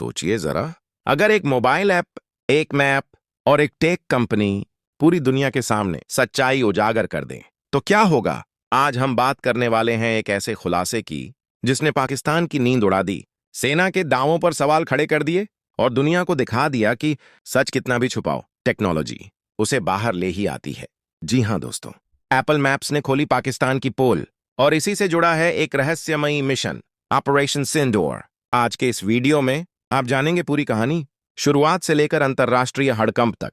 सोचिए जरा, अगर एक मोबाइल ऐप, एक मैप और एक टेक कंपनी पूरी दुनिया के सामने सच्चाई उजागर कर दें तो क्या होगा। आज हम बात करने वाले हैं एक ऐसे खुलासे की जिसने पाकिस्तान की नींद उड़ा दी, सेना के दावों पर सवाल खड़े कर दिए और दुनिया को दिखा दिया कि सच कितना भी छुपाओ, टेक्नोलॉजी उसे बाहर ले ही आती है। जी हां दोस्तों, एप्पल मैप्स ने खोली पाकिस्तान की पोल और इसी से जुड़ा है एक रहस्यमयी मिशन, ऑपरेशन सिंदूर। आज के इस वीडियो में आप जानेंगे पूरी कहानी, शुरुआत से लेकर अंतर्राष्ट्रीय हड़कंप तक।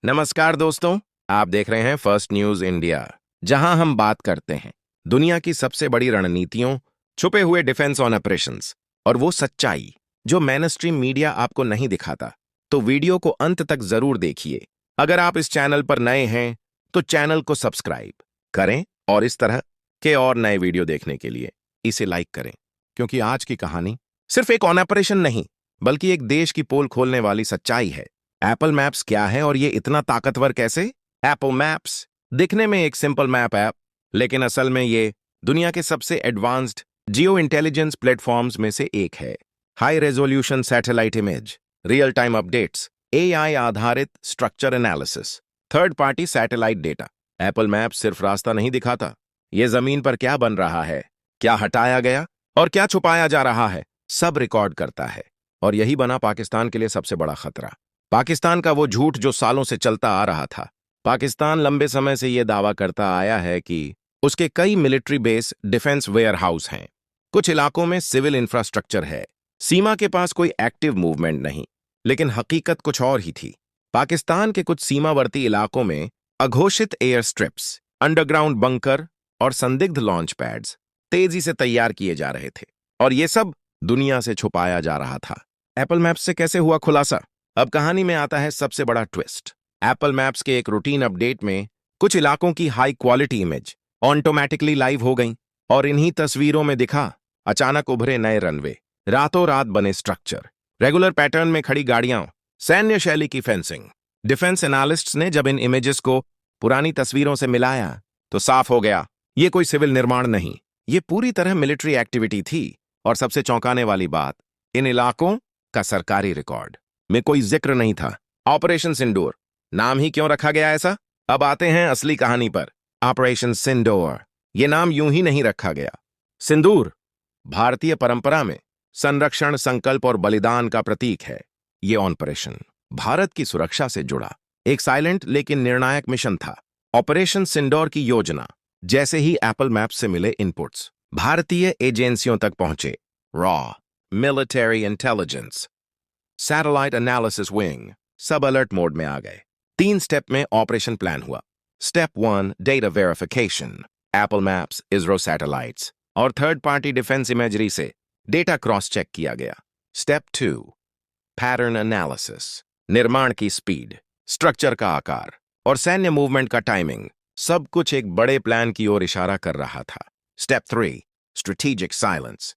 नमस्कार दोस्तों, आप देख रहे हैं फर्स्ट न्यूज इंडिया, जहां हम बात करते हैं दुनिया की सबसे बड़ी रणनीतियों, छुपे हुए डिफेंस ऑन ऑपरेशंस और वो सच्चाई जो मेनस्ट्रीम मीडिया आपको नहीं दिखाता। तो वीडियो को अंत तक जरूर देखिए। अगर आप इस चैनल पर नए हैं तो चैनल को सब्सक्राइब करें और इस तरह के और नए वीडियो देखने के लिए इसे लाइक करें, क्योंकि आज की कहानी सिर्फ एक ऑन ऑपरेशन नहीं बल्कि एक देश की पोल खोलने वाली सच्चाई है। एप्पल मैप्स क्या है और ये इतना ताकतवर कैसे? एप्पल मैप्स दिखने में एक सिंपल मैप ऐप, लेकिन असल में ये दुनिया के सबसे एडवांस्ड जियो इंटेलिजेंस प्लेटफॉर्म्स में से एक है। High resolution satellite image, real time updates, AI आधारित structure analysis, third party satellite data. Apple map सिर्फ रास्ता नहीं दिखाता, ये जमीन पर क्या बन रहा है, क्या हटाया गया और क्या छुपाया जा रहा है, सब रिकॉर्ड करता है। और यही बना पाकिस्तान के लिए सबसे बड़ा खतरा। पाकिस्तान का वो झूठ जो सालों से चलता आ रहा था। पाकिस्तान लंबे समय से ये दावा करता आया है कि उसके कई military base, defence warehouse हैं, कुछ इलाकों में सिविल इंफ्रास्ट्रक्चर है, सीमा के पास कोई एक्टिव मूवमेंट नहीं। लेकिन हकीकत कुछ और ही थी। पाकिस्तान के कुछ सीमावर्ती इलाकों में अघोषित एयर स्ट्रिप्स, अंडरग्राउंड बंकर और संदिग्ध लॉन्च पैड्स तेजी से तैयार किए जा रहे थे, और ये सब दुनिया से छुपाया जा रहा था। एप्पल मैप्स से कैसे हुआ खुलासा? अब कहानी में आता है सबसे बड़ा ट्विस्ट। एप्पल मैप्स के एक रूटीन अपडेट में कुछ इलाकों की high quality image automatically live हो गई, और इन्हीं तस्वीरों में दिखा अचानक उभरे नए रनवे, रातों रात बने स्ट्रक्चर, रेगुलर पैटर्न में खड़ी गाड़ियां, सैन्य शैली की फेंसिंग। डिफेंस एनालिस्ट्स ने जब इन इमेजेस को पुरानी तस्वीरों से मिलाया तो साफ हो गया, ये कोई सिविल निर्माण नहीं, ये पूरी तरह मिलिट्री एक्टिविटी थी। और सबसे चौंकाने वाली बात, इन इलाकों का सरकारी रिकॉर्ड में कोई जिक्र नहीं था। ऑपरेशन सिंदूर नाम ही क्यों रखा गया ऐसा? अब आते हैं असली कहानी पर। ऑपरेशन सिंदूर ये नाम यूं ही नहीं रखा गया। सिंदूर भारतीय परंपरा में संरक्षण, संकल्प और बलिदान का प्रतीक है। ये ऑपरेशन भारत की सुरक्षा से जुड़ा एक साइलेंट लेकिन निर्णायक मिशन था। ऑपरेशन सिंदूर की योजना जैसे ही एप्पल मैप से मिले इनपुट्स भारतीय एजेंसियों तक पहुंचे, raw military intelligence, satellite analysis wing सब अलर्ट मोड में आ गए। 3 स्टेप में ऑपरेशन प्लान हुआ। Step 1 data verification, Apple maps, ISRO satellites और थर्ड पार्टी डिफेंस इमेजरी से डेटा क्रॉस चेक किया गया। स्टेप 2 पैटर्न एनालिसिस, निर्माण की स्पीड, स्ट्रक्चर का आकार और सैन्य मूवमेंट का टाइमिंग, सब कुछ एक बड़े प्लान की ओर इशारा कर रहा था। स्टेप 3 स्ट्रेटेजिक साइलेंस,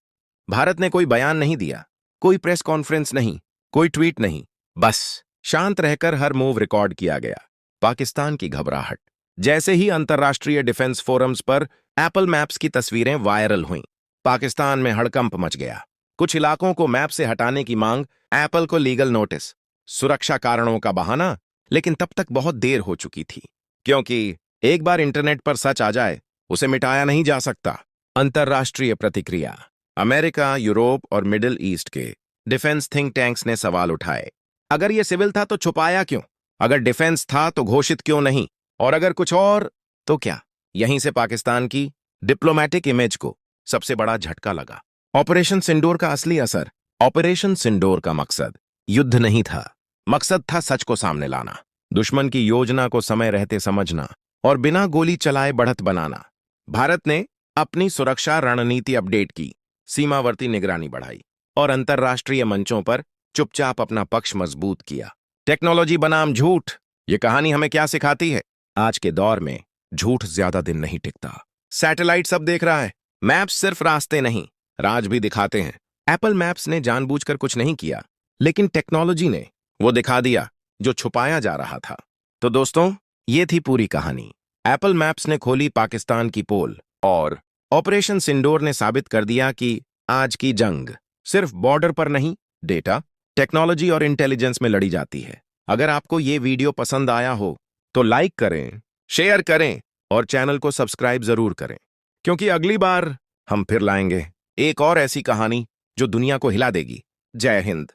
भारत ने कोई बयान नहीं दिया, कोई प्रेस कॉन्फ्रेंस नहीं, कोई ट्वीट नहीं, बस शांत रहकर हर मूव रिकॉर्ड किया गया। पाकिस्तान की घबराहट, जैसे ही अंतर्राष्ट्रीय डिफेंस फोरम्स पर एप्पल मैप्स की तस्वीरें वायरल हुईं, पाकिस्तान में हड़कंप मच गया। कुछ इलाकों को मैप से हटाने की मांग, एप्पल को लीगल नोटिस, सुरक्षा कारणों का बहाना। लेकिन तब तक बहुत देर हो चुकी थी, क्योंकि एक बार इंटरनेट पर सच आ जाए उसे मिटाया नहीं जा सकता। अंतर्राष्ट्रीय प्रतिक्रिया, अमेरिका, यूरोप और मिडिल ईस्ट के डिफेंस थिंक टैंक्स ने सवाल उठाए। अगर यह सिविल था तो छुपाया क्यों? अगर डिफेंस था तो घोषित क्यों नहीं? और अगर कुछ और तो क्या? यहीं से पाकिस्तान की डिप्लोमैटिक इमेज को सबसे बड़ा झटका लगा। ऑपरेशन सिंदूर का असली असर। ऑपरेशन सिंदूर का मकसद युद्ध नहीं था, मकसद था सच को सामने लाना, दुश्मन की योजना को समय रहते समझना और बिना गोली चलाए बढ़त बनाना। भारत ने अपनी सुरक्षा रणनीति अपडेट की, सीमावर्ती निगरानी बढ़ाई और अंतर्राष्ट्रीय मंचों पर चुपचाप अपना पक्ष मजबूत किया। टेक्नोलॉजी बनाम झूठ, ये कहानी हमें क्या सिखाती है? आज के दौर में झूठ ज्यादा दिन नहीं टिकता। सैटेलाइट सब देख रहा है, मैप्स सिर्फ रास्ते नहीं, राज भी दिखाते हैं। एप्पल मैप्स ने जानबूझकर कुछ नहीं किया, लेकिन टेक्नोलॉजी ने वो दिखा दिया जो छुपाया जा रहा था। तो दोस्तों, ये थी पूरी कहानी। एप्पल मैप्स ने खोली पाकिस्तान की पोल और ऑपरेशन सिंदूर ने साबित कर दिया कि आज की जंग सिर्फ बॉर्डर पर नहीं, डेटा, टेक्नोलॉजी और इंटेलिजेंस में लड़ी जाती है। अगर आपको ये वीडियो पसंद आया हो तो लाइक करें, शेयर करें और चैनल को सब्सक्राइब जरूर करें, क्योंकि अगली बार हम फिर लाएंगे एक और ऐसी कहानी जो दुनिया को हिला देगी। जय हिंद।